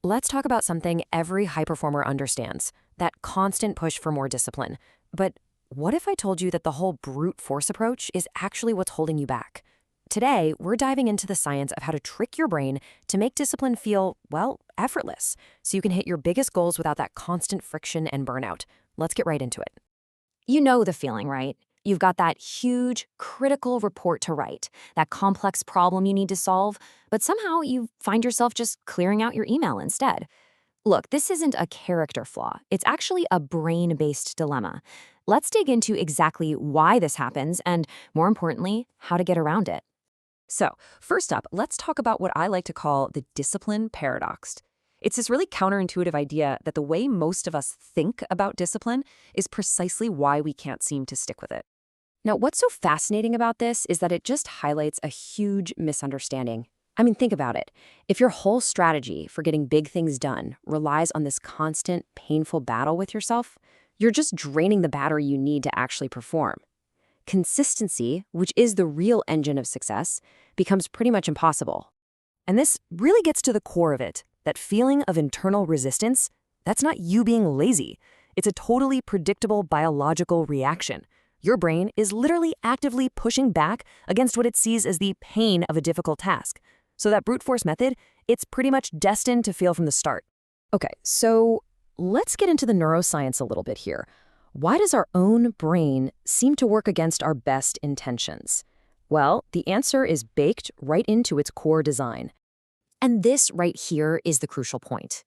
Let's talk about something every high performer understands, that constant push for more discipline. But what if I told you that the whole brute force approach is actually what's holding you back? Today, we're diving into the science of how to trick your brain to make discipline feel, well, effortless, so you can hit your biggest goals without that constant friction and burnout. Let's get right into it. You know the feeling, right? You've got that huge, critical report to write, that complex problem you need to solve, but somehow you find yourself just clearing out your email instead. Look, this isn't a character flaw. It's actually a brain-based dilemma. Let's dig into exactly why this happens and, more importantly, how to get around it. So, first up, let's talk about what I like to call the discipline paradox. It's this really counterintuitive idea that the way most of us think about discipline is precisely why we can't seem to stick with it. Now, what's so fascinating about this is that it just highlights a huge misunderstanding. I mean, think about it. If your whole strategy for getting big things done relies on this constant, painful battle with yourself, you're just draining the battery you need to actually perform. Consistency, which is the real engine of success, becomes pretty much impossible. And this really gets to the core of it, that feeling of internal resistance. That's not you being lazy. It's a totally predictable biological reaction. Your brain is literally actively pushing back against what it sees as the pain of a difficult task. So that brute force method, it's pretty much destined to fail from the start. Okay, so let's get into the neuroscience a little bit here. Why does our own brain seem to work against our best intentions? Well, the answer is baked right into its core design. And this right here is the crucial point.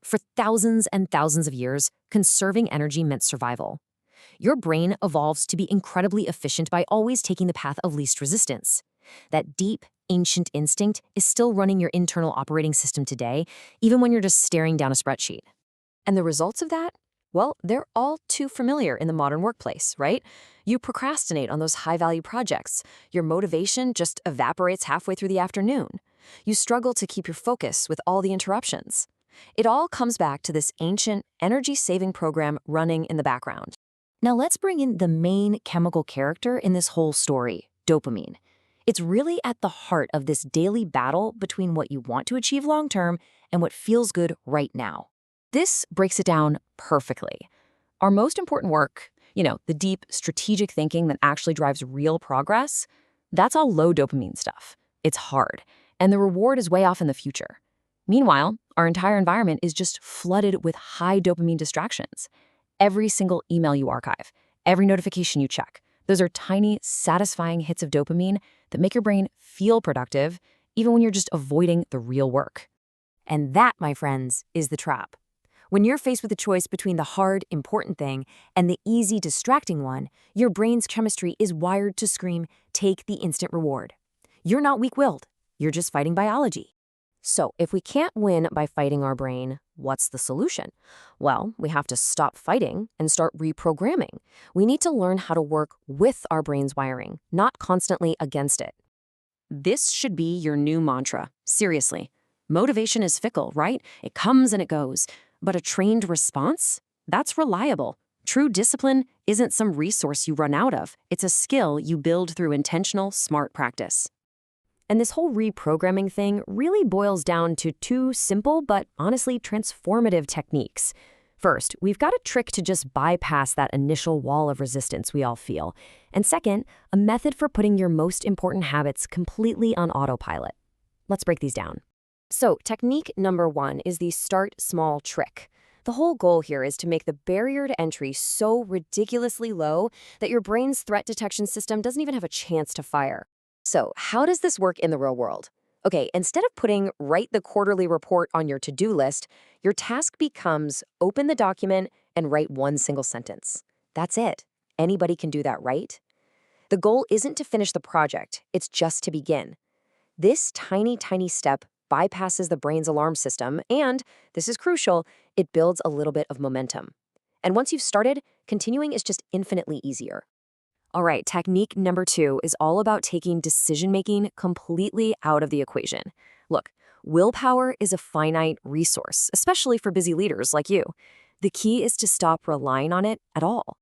For thousands and thousands of years, conserving energy meant survival. Your brain evolves to be incredibly efficient by always taking the path of least resistance. That deep, ancient instinct is still running your internal operating system today, even when you're just staring down a spreadsheet. And the results of that? Well, they're all too familiar in the modern workplace, right? You procrastinate on those high-value projects. Your motivation just evaporates halfway through the afternoon. You struggle to keep your focus with all the interruptions. It all comes back to this ancient energy-saving program running in the background. Now let's bring in the main chemical character in this whole story, dopamine. It's really at the heart of this daily battle between what you want to achieve long-term and what feels good right now. This breaks it down perfectly. Our most important work, the deep strategic thinking that actually drives real progress, that's all low dopamine stuff. It's hard, and the reward is way off in the future. Meanwhile, our entire environment is just flooded with high dopamine distractions. Every single email you archive, every notification you check, those are tiny, satisfying hits of dopamine that make your brain feel productive, even when you're just avoiding the real work. And that, my friends, is the trap. When you're faced with a choice between the hard, important thing and the easy, distracting one, your brain's chemistry is wired to scream, "Take the instant reward." You're not weak-willed. You're just fighting biology. So if we can't win by fighting our brain, what's the solution? Well, we have to stop fighting and start reprogramming. We need to learn how to work with our brain's wiring, not constantly against it. This should be your new mantra. Seriously. Motivation is fickle, right? It comes and it goes. But a trained response? That's reliable. True discipline isn't some resource you run out of. It's a skill you build through intentional, smart practice. And this whole reprogramming thing really boils down to two simple but honestly transformative techniques. First, we've got a trick to just bypass that initial wall of resistance we all feel. And second, a method for putting your most important habits completely on autopilot. Let's break these down. So, technique number 1 is the start small trick. The whole goal here is to make the barrier to entry so ridiculously low that your brain's threat detection system doesn't even have a chance to fire. So, how does this work in the real world? Okay, instead of putting write the quarterly report on your to-do list, your task becomes open the document and write one single sentence. That's it. Anybody can do that, right? The goal isn't to finish the project, it's just to begin. This tiny, tiny step bypasses the brain's alarm system, and, this is crucial, it builds a little bit of momentum. And once you've started, continuing is just infinitely easier. All right, technique number 2 is all about taking decision-making completely out of the equation. Look, willpower is a finite resource, especially for busy leaders like you. The key is to stop relying on it at all.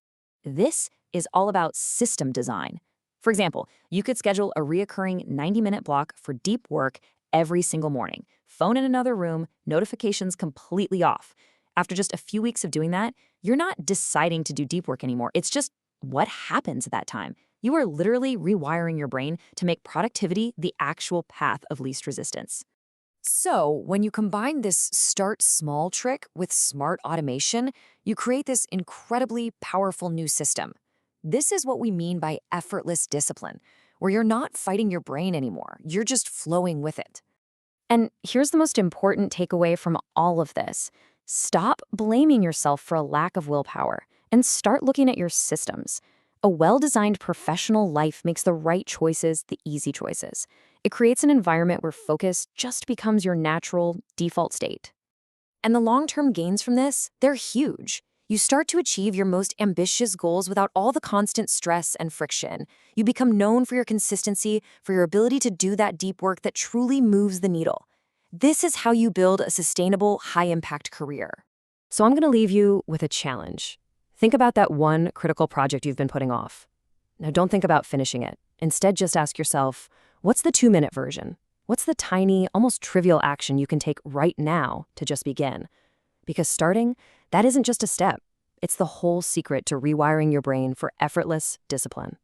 This is all about system design. For example, you could schedule a reoccurring 90-minute block for deep work every single morning. Phone in another room, notifications completely off. After just a few weeks of doing that, you're not deciding to do deep work anymore. It's just what happens at that time. You are literally rewiring your brain to make productivity the actual path of least resistance. So, when you combine this start small trick with smart automation, you create this incredibly powerful new system. This is what we mean by effortless discipline, where you're not fighting your brain anymore, you're just flowing with it. And here's the most important takeaway from all of this. Stop blaming yourself for a lack of willpower and start looking at your systems. A well-designed professional life makes the right choices the easy choices. It creates an environment where focus just becomes your natural default state. And the long-term gains from this, they're huge. You start to achieve your most ambitious goals without all the constant stress and friction. You become known for your consistency, for your ability to do that deep work that truly moves the needle. This is how you build a sustainable, high-impact career. So I'm going to leave you with a challenge. Think about that one critical project you've been putting off. Now, don't think about finishing it. Instead, just ask yourself, what's the 2-minute version? What's the tiny, almost trivial action you can take right now to just begin? Because starting, that isn't just a step. It's the whole secret to rewiring your brain for effortless discipline.